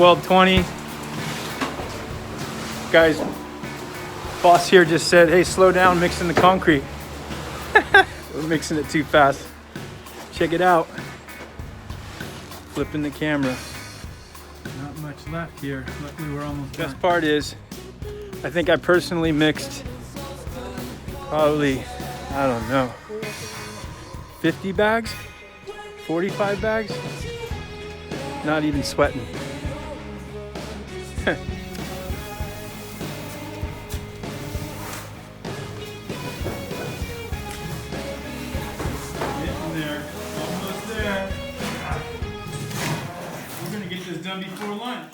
12:20. Guys, boss here just said, hey, slow down mixing the concrete. We're mixing it too fast. Check it out. Flipping the camera. Not much left here. Luckily we're almost done. Best part is, I think I personally mixed probably, I don't know, 50 bags? 45 bags? Not even sweating. Getting there, almost there. We're gonna get this done before lunch.